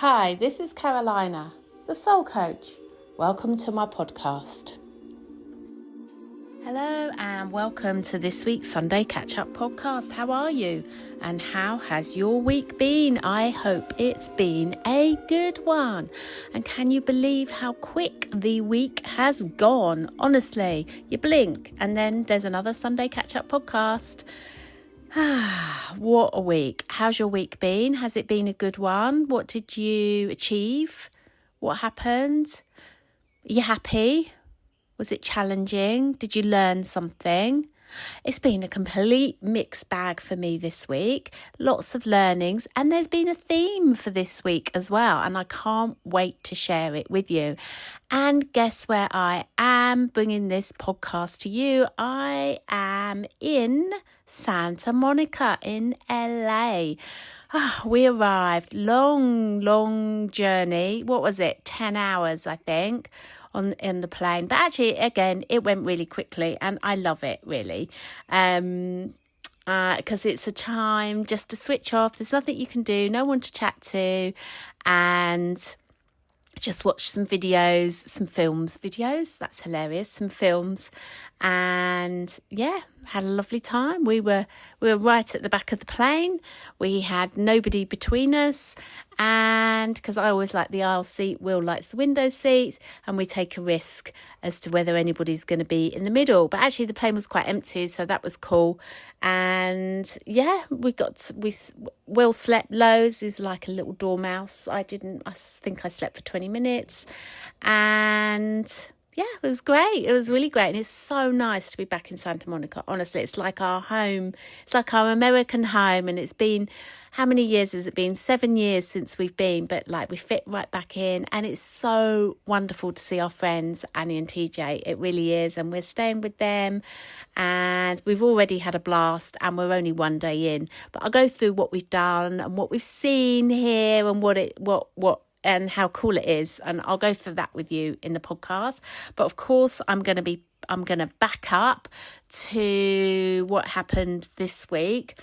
Hi, this is Carolina, the Soul Coach. Welcome to my podcast. Hello and welcome to this week's Sunday Catchup podcast. How are you? And how has your week been? I hope it's been a good one. And can you believe how quick the week has gone? Honestly, you blink and then there's another Sunday Catchup podcast. What a week. How's your week been? Has it been a good one? What did you achieve? What happened? Are you happy? Was it challenging? Did you learn something? It's been a complete mixed bag for me this week. Lots of learnings, and there's been a theme for this week as well, and I can't wait to share it with you. And guess where I am bringing this podcast to you? I am in Santa Monica in LA. We arrived. Long journey. What was it? 10 hours, I think, in the plane. But actually, again, it went really quickly and I love it, really. Because it's a time just to switch off. There's nothing you can do, no one to chat to, and just watch some videos, some videos. That's hilarious. Some films, and yeah, had a lovely time. We were right at the back of the plane. We had nobody between us, and because I always like the aisle seat, Will likes the window seat, and we take a risk as to whether anybody's going to be in the middle. But actually, the plane was quite empty, so that was cool. And yeah, Will slept loads. He's like a little dormouse. I think I slept for 20 minutes, and yeah, it was great. It was really great. And it's so nice to be back in Santa Monica. Honestly, it's like our home. It's like our American home. And it's been, how many years has it been? 7 years since we've been. But like, we fit right back in. And it's so wonderful to see our friends, Annie and TJ. It really is. And we're staying with them. And we've already had a blast. And we're only one day in. But I'll go through what we've done and what we've seen here and what and how cool it is, and I'll go through that with you in the podcast. But of course, I'm going to back up to what happened this week.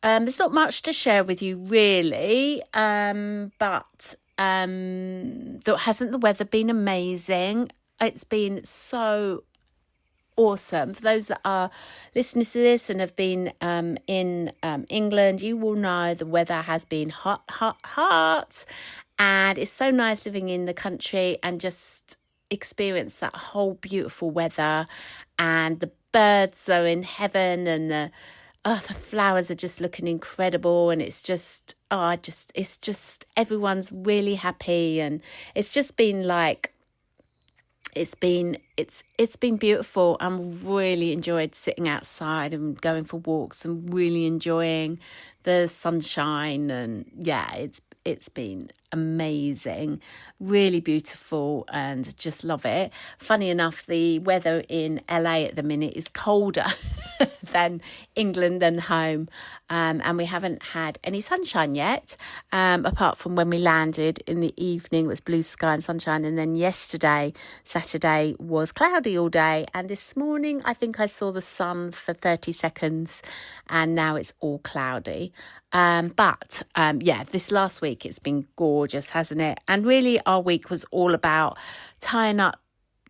There's not much to share with you really, but hasn't the weather been amazing? It's been so awesome. For those that are listening to this and have been in England, you will know the weather has been hot. And it's so nice living in the country and just experience that whole beautiful weather. And the birds are in heaven, and the flowers are just looking incredible. And it's just, everyone's really happy. And it's just been like, it's been beautiful. I'm really enjoyed sitting outside and going for walks and really enjoying the sunshine. And yeah, it's been amazing, really beautiful, and just love it. Funny enough, the weather in LA at the minute is colder than England and home, and we haven't had any sunshine yet, apart from when we landed in the evening. It was blue sky and sunshine, and then yesterday, Saturday, was cloudy all day, and this morning I think I saw the sun for 30 seconds, and now it's all cloudy. But this last week it's been gorgeous, hasn't it? And really our week was all about tying up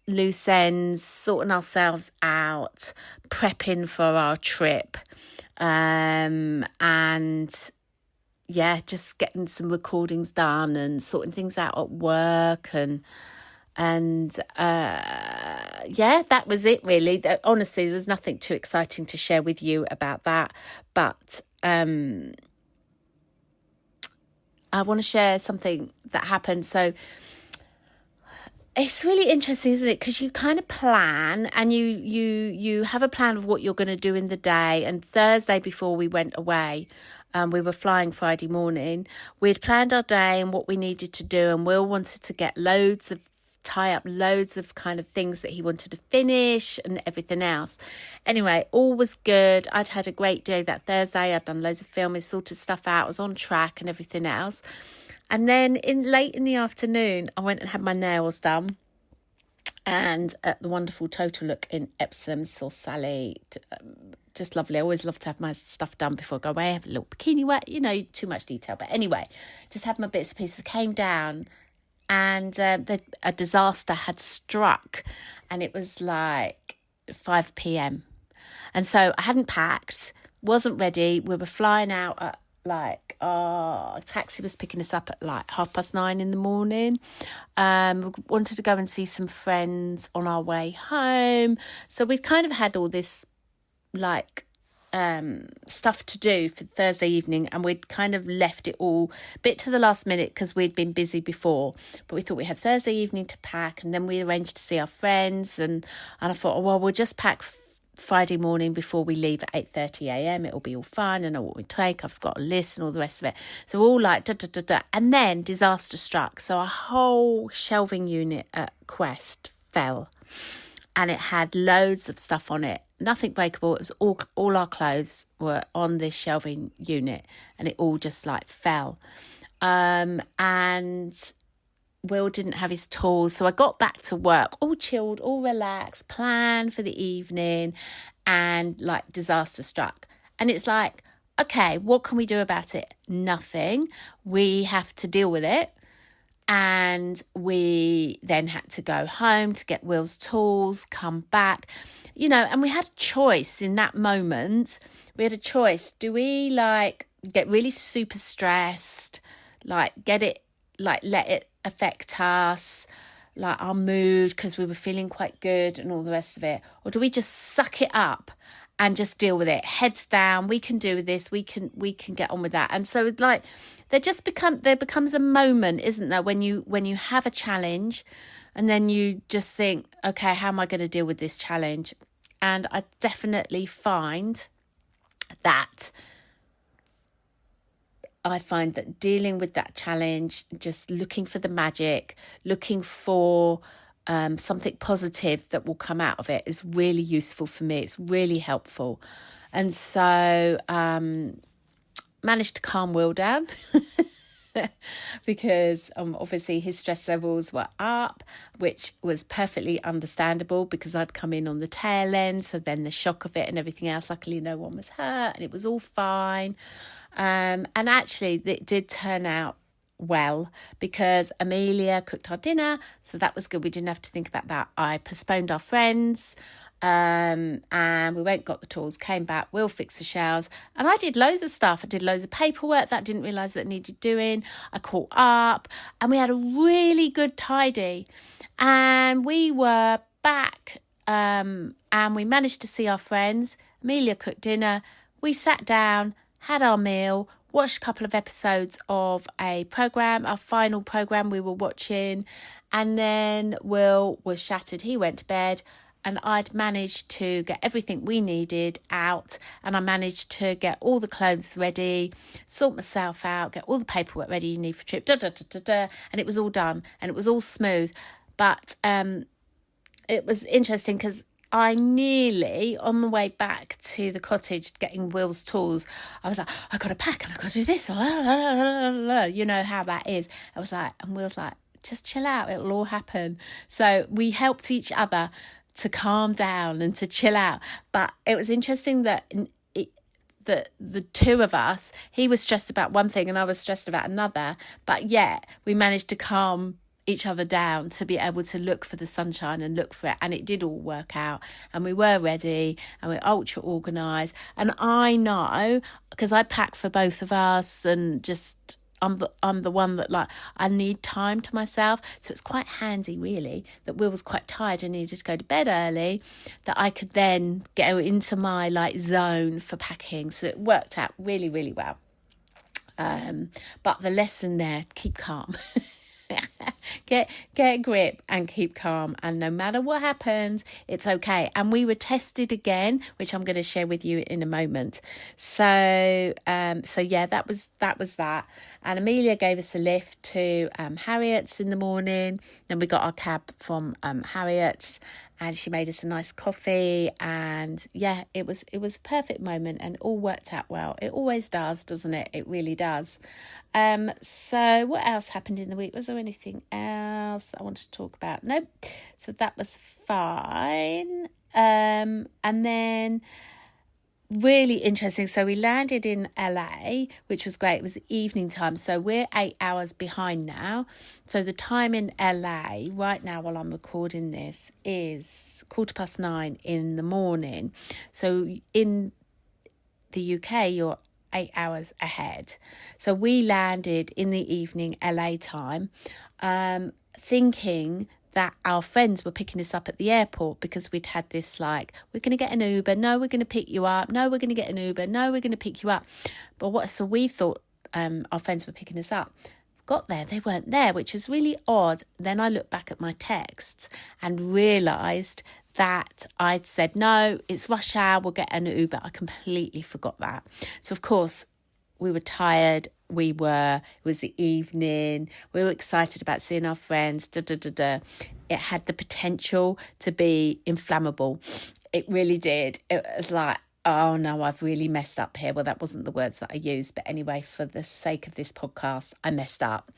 loose ends, sorting ourselves out, prepping for our trip, and just getting some recordings done and sorting things out at work and that was it really. Honestly, there was nothing too exciting to share with you about that, but I want to share something that happened. So it's really interesting, isn't it? Because you kind of plan and you have a plan of what you're going to do in the day. And Thursday before we went away, we were flying Friday morning. We'd planned our day and what we needed to do. And Will wanted to tie up loads of kind of things that he wanted to finish and everything else. Anyway, all was good. I'd had a great day that Thursday. I'd done loads of filming, sorted stuff out. I was on track and everything else. And then late in the afternoon, I went and had my nails done. and at the wonderful Total Look in Epsom, saw Sally. Just lovely. I always love to have my stuff done before I go away. Have a little bikini wear, too much detail. But anyway, just have my bits and pieces. Came down and a disaster had struck, and it was like 5 p.m. And so I hadn't packed, wasn't ready. We were flying out at a taxi was picking us up at 9:30 in the morning. We wanted to go and see some friends on our way home. So we'd kind of had all this stuff to do for Thursday evening, and we'd kind of left it all a bit to the last minute because we'd been busy before. But we thought we had Thursday evening to pack, and then we arranged to see our friends, and I thought, well, we'll just pack Friday morning before we leave at 8:30 a.m. It'll be all fine. I know what we take. I've got a list and all the rest of it. So we're all and then disaster struck. So our whole shelving unit at Quest fell, and it had loads of stuff on it. Nothing breakable. It was all our clothes were on this shelving unit, and it all just fell. And Will didn't have his tools, so I got back to work all chilled, all relaxed, planned for the evening, and disaster struck. And it's okay, what can we do about it? Nothing. We have to deal with it. And we then had to go home to get Will's tools, come back, and we had a choice in that moment. We had a choice. Do we get really super stressed, get it, let it affect us, our mood, because we were feeling quite good and all the rest of it? Or do we just suck it up and just deal with it, heads down? We can do this, we can get on with that. And so there becomes a moment, isn't there, when you have a challenge, and then you just think, okay, how am I going to deal with this challenge? And I definitely find that dealing with that challenge, just looking for the magic, looking for something positive that will come out of it, is really useful for me. It's really helpful. And so managed to calm Will down because obviously his stress levels were up, which was perfectly understandable because I'd come in on the tail end. So then the shock of it and everything else, luckily no one was hurt and it was all fine. And actually it did turn out well because Amelia cooked our dinner, so that was good. We didn't have to think about that. I postponed our friends, and we went, got the tools, came back, Will fixed the showers, and I did loads of stuff. I did loads of paperwork that I didn't realise that needed doing. I caught up, and we had a really good tidy, and we were back, and we managed to see our friends. Amelia cooked dinner, we sat down, had our meal, watched a couple of episodes of a programme, our final programme we were watching, and then Will was shattered. He went to bed, and I'd managed to get everything we needed out, and I managed to get all the clothes ready, sort myself out, get all the paperwork ready you need for trip, and it was all done, and it was all smooth. But it was interesting because I nearly, on the way back to the cottage getting Will's tools, I was like, I've got to pack and I've got to do this. You know how that is. I was like, and Will's like, just chill out, it'll all happen. So we helped each other to calm down and to chill out. But it was interesting that the two of us, he was stressed about one thing and I was stressed about another. But yet we managed to calm each other down to be able to look for the sunshine and look for it, and it did all work out, and we were ready and we're ultra organised. And I know because I pack for both of us, and just I'm the one that I need time to myself, so it's quite handy really that Will was quite tired and needed to go to bed early, that I could then go into my zone for packing. So it worked out really, really well. But the lesson there, keep calm. Get a grip and keep calm, and no matter what happens, it's okay. And we were tested again, which I'm going to share with you in a moment. So yeah, that was that. And Amelia gave us a lift to Harriet's in the morning. Then we got our cab from Harriet's, and she made us a nice coffee, and yeah, it was a perfect moment, and all worked out well. It always does, doesn't it? It really does. So what else happened in the week? Was there anything else I wanted to talk about? Nope. So that was fine. And then really interesting. So we landed in LA, which was great. It was the evening time. So we're 8 hours behind now. So the time in LA right now while I'm recording this is 9:15 in the morning. So in the UK, you're 8 hours ahead. So we landed in the evening LA time, thinking that our friends were picking us up at the airport, because we'd had this like, we're going to get an Uber, no, we're going to pick you up, no, we're going to get an Uber, no, we're going to pick you up. So we thought our friends were picking us up. Got there, they weren't there, which was really odd. Then I looked back at my texts and realised that I'd said, no, it's rush hour, we'll get an Uber. I completely forgot that. So of course, we were tired. It was the evening. We were excited about seeing our friends. It had the potential to be inflammable. It really did. It was like, oh no, I've really messed up here. Well, that wasn't the words that I used. But anyway, for the sake of this podcast, I messed up.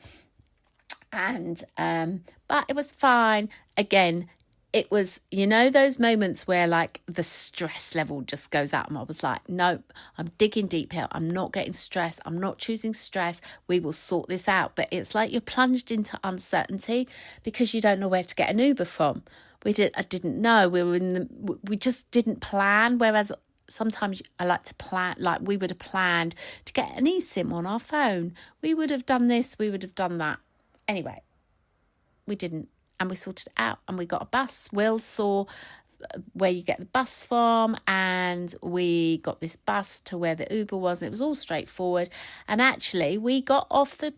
And, but it was fine. Again, it was, those moments where like the stress level just goes up, and I was like, nope, I'm digging deep here. I'm not getting stressed. I'm not choosing stress. We will sort this out. But it's like you're plunged into uncertainty because you don't know where to get an Uber from. I didn't know. We just didn't plan. Whereas sometimes I like to plan, like we would have planned to get an eSIM on our phone. We would have done this. We would have done that. Anyway, we didn't. And we sorted it out, and we got a bus. Will saw where you get the bus from, and we got this bus to where the Uber was. It was all straightforward. And actually, we got off the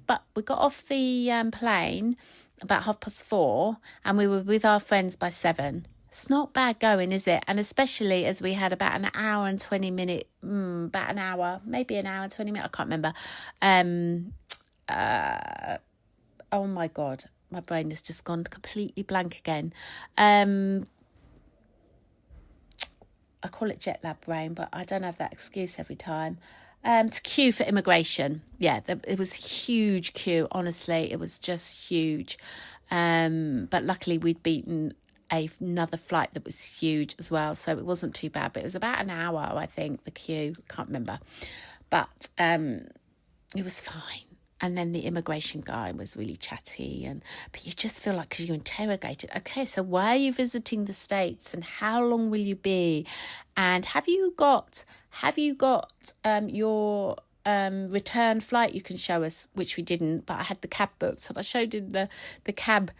plane about 4:30, and we were with our friends by 7. It's not bad going, is it? And especially as we had about an hour and 20 minute, about an hour, maybe an hour and 20 minutes. I can't remember. Oh my God. My brain has just gone completely blank again. I call it jet lag brain, but I don't have that excuse every time. To queue for immigration. Yeah, it was a huge queue. Honestly, it was just huge. But luckily we'd beaten another flight that was huge as well. So it wasn't too bad, but it was about an hour, I think, the queue. Can't remember. But it was fine. And then the immigration guy was really chatty, but you just feel like, because you interrogated, okay, so why are you visiting the States, and how long will you be, and have you got your return flight you can show us, which we didn't, but I had the cab booked, so I showed him the cab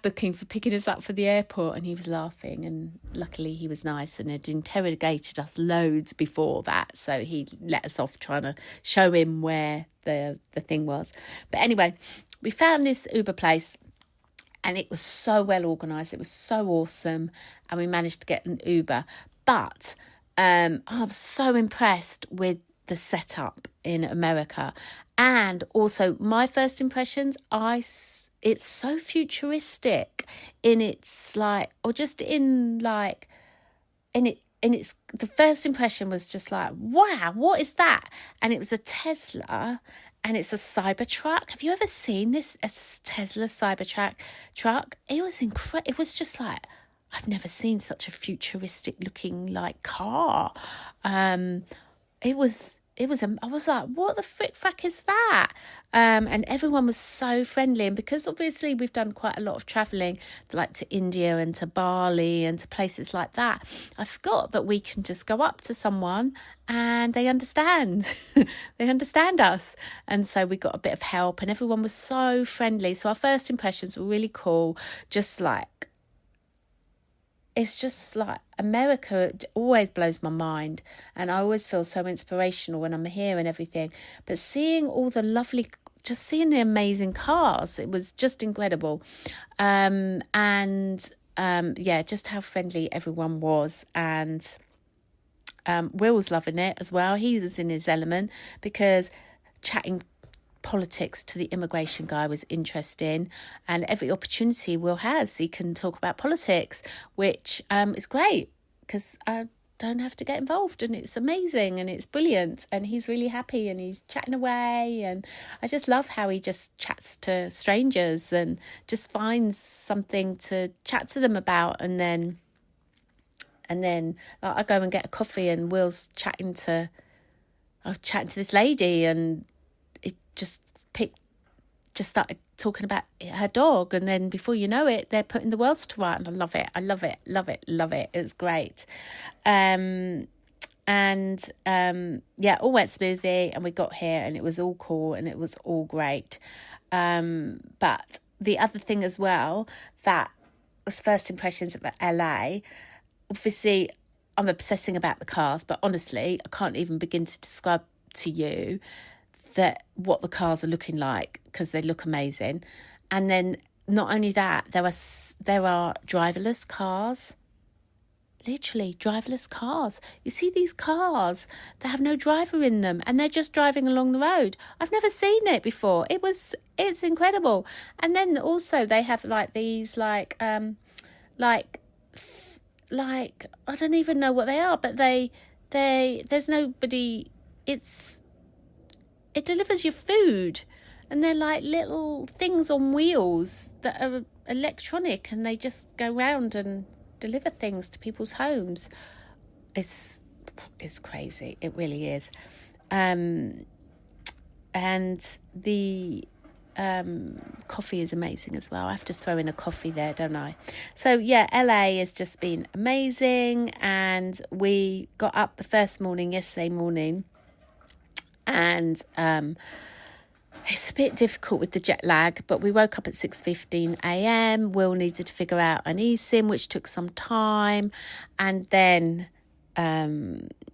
booking for picking us up for the airport, and he was laughing, and luckily he was nice and had interrogated us loads before that, so he let us off trying to show him where the thing was. But anyway, we found this Uber place, and it was so well organised. It was so awesome, and we managed to get an Uber. But I was so impressed with the setup in America, and also my first impressions, it's so futuristic in its like, or just in like, in its, the first impression was just like, wow, what is that? And it was a Tesla, and it's a Cybertruck. Have you ever seen this? A Tesla Cybertruck truck? It was incredible. It was just like, I've never seen such a futuristic looking like car. I was like, what the frack is that? And everyone was so friendly. And because obviously we've done quite a lot of travelling, like to India and to Bali and to places like that, I forgot that we can just go up to someone and they understand. They understand us. And so we got a bit of help, and everyone was so friendly. So our first impressions were really cool. Just like, it's just like America always blows my mind, and I always feel so inspirational when I'm here and everything. But seeing all the seeing the amazing cars, it was just incredible. Yeah, just how friendly everyone was. And Will's loving it as well. He was in his element, because chatting politics to the immigration guy was interesting, and every opportunity Will has, he can talk about politics, which is great because I don't have to get involved, and it's amazing and it's brilliant, and he's really happy and he's chatting away, and I just love how he just chats to strangers and just finds something to chat to them about, and then like, I go and get a coffee and Will's chatting to this lady, and it just started talking about her dog, and then before you know it, they're putting the worlds to right, and I love it. It's great. All went smoothly, and we got here and it was all cool and it was all great. But the other thing as well, that was first impressions of LA. Obviously, I'm obsessing about the cars, but honestly, I can't even begin to describe to you what the cars are looking like, because they look amazing. And then not only that, there are driverless cars, literally driverless cars. You see these cars that have no driver in them, and they're just driving along the road. I've never seen it before. It's incredible. And then also they have like these like I don't even know what they are, but there's nobody. It delivers your food, and they're like little things on wheels that are electronic, and they just go round and deliver things to people's homes. It's crazy. It really is. And the coffee is amazing as well. I have to throw in a coffee there, don't I? So yeah, LA has just been amazing, and we got up the first morning yesterday morning, and it's a bit difficult with the jet lag, but we woke up at 6:15 a.m. Will needed to figure out an eSIM, which took some time, and then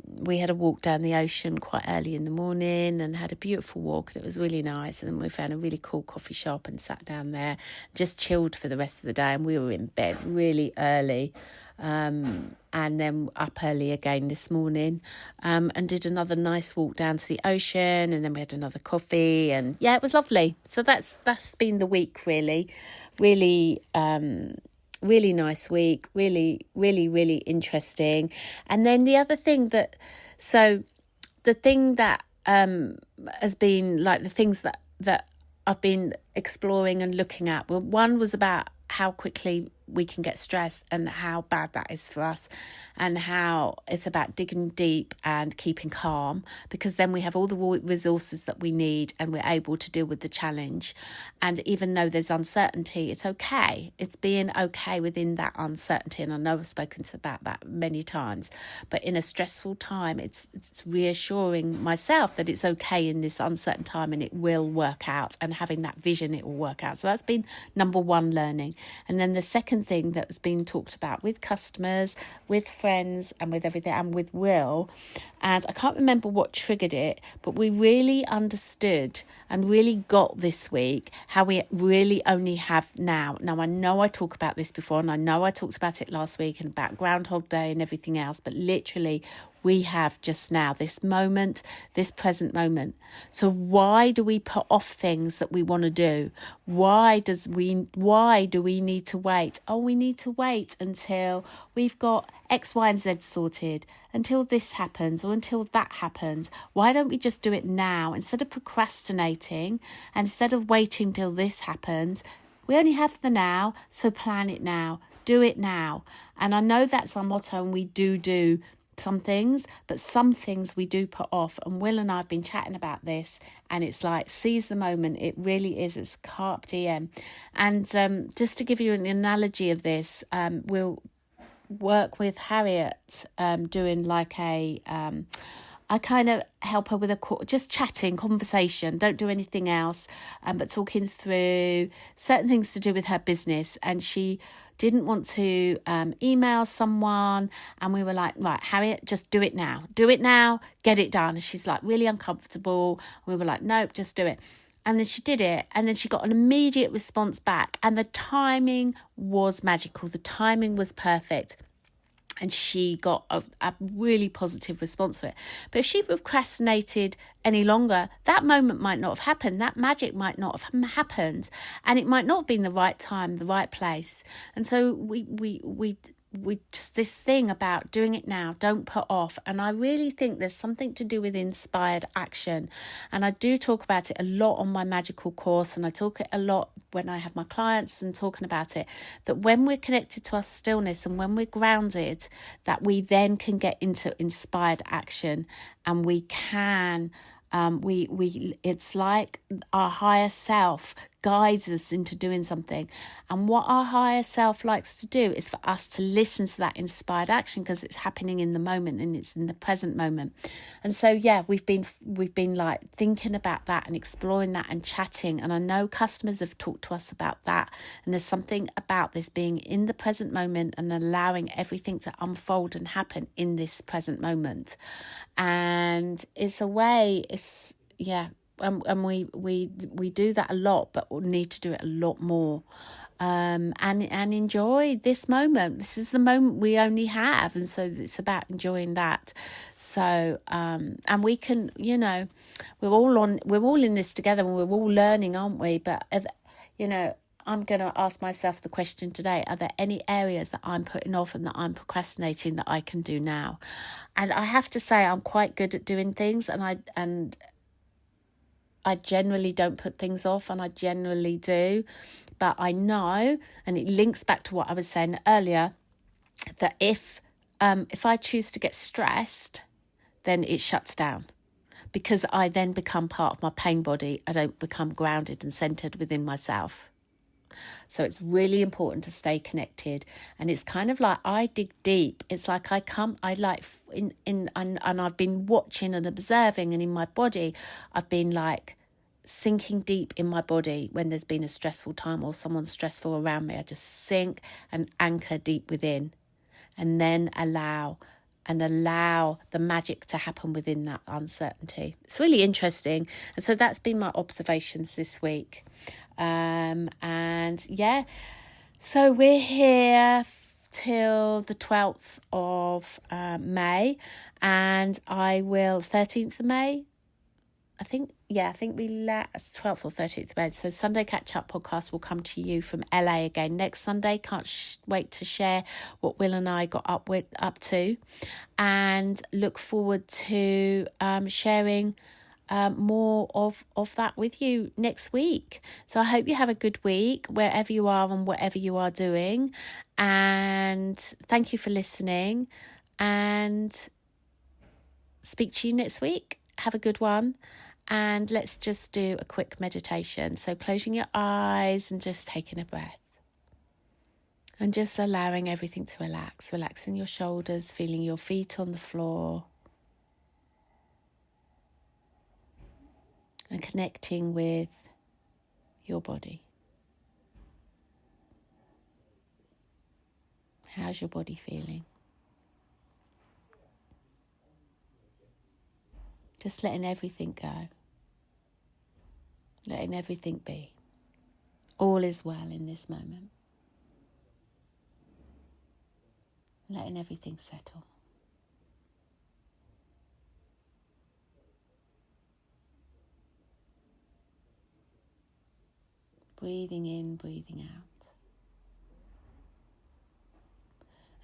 we had a walk down the ocean quite early in the morning and had a beautiful walk, and it was really nice. And then we found a really cool coffee shop and sat down there, just chilled for the rest of the day, and we were in bed really early. And then up early again this morning, and did another nice walk down to the ocean, and then we had another coffee, and yeah, it was lovely. So that's been the week, really nice week, really interesting. And then the other thing that has been like the things that I've been exploring and looking at, well, one was about how quickly we can get stressed and how bad that is for us, and how it's about digging deep and keeping calm, because then we have all the resources that we need and we're able to deal with the challenge. And even though there's uncertainty, it's okay. It's being okay within that uncertainty. And I know I've spoken about that many times, but in a stressful time, it's reassuring myself that it's okay in this uncertain time, and it will work out, and having that vision, it will work out. So that's been number one learning. And then the second thing that's been talked about with customers, with friends, and with everything, and with Will, and I can't remember what triggered it, but we really understood and really got this week how we really only have now. Now, I know I talk about this before, and I know I talked about it last week and about Groundhog Day and everything else, but literally we have just now, this moment, this present moment. So why do we put off things that we want to do? Why do we need to wait? Oh, we need to wait until we've got X, Y, and Z sorted, until this happens or until that happens. Why don't we just do it now instead of procrastinating, and instead of waiting till this happens? We only have the now, so plan it now, do it now. And I know that's our motto, and we do some things, but some things we do put off. And Will and I have been chatting about this, and it's like, seize the moment. It really is. It's carpe diem. And just to give you an analogy of this, we'll work with Harriet doing like I kind of help her with just chatting, conversation, don't do anything else, but talking through certain things to do with her business. And she didn't want to email someone, and we were like, right, Harriet, just do it now, get it done. And she's like really uncomfortable. We were like, nope, just do it. And then she did it, and then she got an immediate response back, and the timing was magical. The timing was perfect. And she got a really positive response for it. But if she procrastinated any longer, that moment might not have happened. That magic might not have happened. And it might not have been the right time, the right place. And so we just this thing about doing it now, don't put off. And I really think there's something to do with inspired action. And I do talk about it a lot on my magical course, and I talk it a lot when I have my clients and talking about it, that when we're connected to our stillness and when we're grounded, that we then can get into inspired action, and we can it's like our higher self guides us into doing something. And what our higher self likes to do is for us to listen to that inspired action, because it's happening in the moment and it's in the present moment. And so we've been like thinking about that and exploring that and chatting, and I know customers have talked to us about that. And there's something about this being in the present moment and allowing everything to unfold and happen in this present moment. And it's a way, and we do that a lot, but we need to do it a lot more, and enjoy this moment. This is the moment we only have, and so it's about enjoying that. So and we can, we're all in this together, and we're all learning, aren't we? But I'm going to ask myself the question today: are there any areas that I'm putting off and that I'm procrastinating that I can do now? And I have to say, I'm quite good at doing things, and I generally don't put things off, and I generally do. But I know, and it links back to what I was saying earlier, that if I choose to get stressed, then it shuts down, because I then become part of my pain body. I don't become grounded and centered within myself. So it's really important to stay connected. And it's kind of like I dig deep. It's like and I've been watching and observing, and in my body, I've been like sinking deep in my body when there's been a stressful time or someone stressful around me. I just sink and anchor deep within, and then allow the magic to happen within that uncertainty. It's really interesting. And so that's been my observations this week. So we're here till the 12th of May, and I will 13th of May, I think we last 12th or 13th of May. So Sunday Catchup podcast will come to you from LA again next Sunday. Can't wait to share what Will and I got up to, and look forward to sharing more of that with you next week. So I hope you have a good week wherever you are and whatever you are doing, and thank you for listening, and speak to you next week. Have a good one, and let's just do a quick meditation. So closing your eyes and just taking a breath, and just allowing everything to relaxing your shoulders, feeling your feet on the floor, and connecting with your body. How's your body feeling? Just letting everything go. Letting everything be. All is well in this moment. Letting everything settle. Breathing in, breathing out.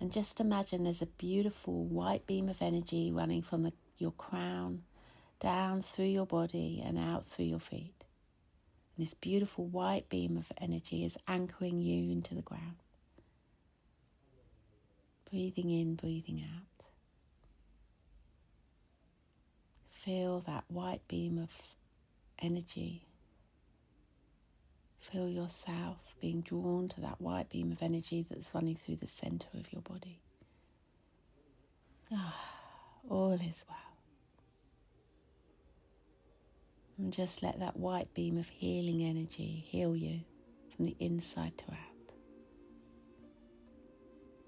And just imagine there's a beautiful white beam of energy running from your crown down through your body and out through your feet. And this beautiful white beam of energy is anchoring you into the ground. Breathing in, breathing out. Feel that white beam of energy. Feel yourself being drawn to that white beam of energy that's running through the center of your body. All is well. And just let that white beam of healing energy heal you from the inside to out.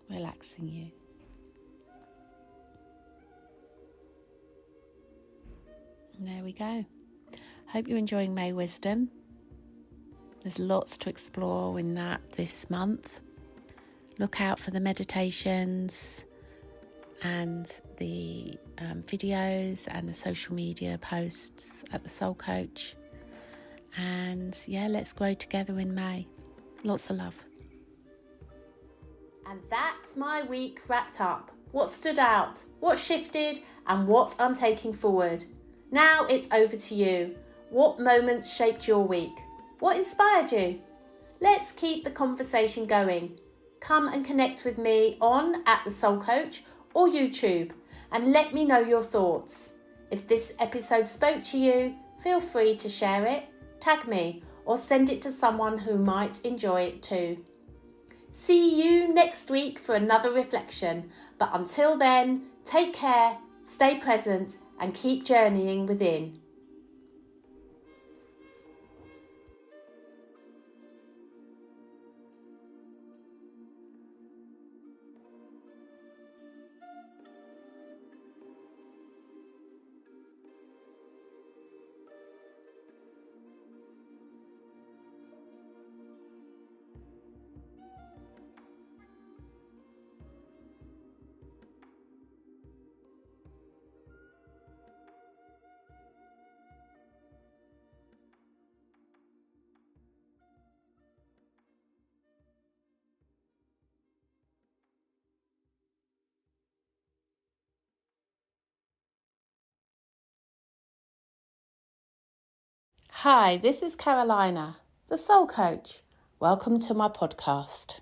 Relaxing you. And there we go. Hope you're enjoying May Wisdom. There's lots to explore in that this month. Look out for the meditations and the videos and the social media posts at the Soul Coach. And yeah, let's grow together in May. Lots of love. And that's my week wrapped up. What stood out, what shifted, and what I'm taking forward. Now it's over to you. What moments shaped your week? What inspired you? Let's keep the conversation going. Come and connect with me on @thesoulcoach or YouTube and let me know your thoughts. If this episode spoke to you, feel free to share it, tag me, or send it to someone who might enjoy it too. See you next week for another reflection. But until then, take care, stay present, and keep journeying within. Hi, this is Carolina, the Soul Coach. Welcome to my podcast.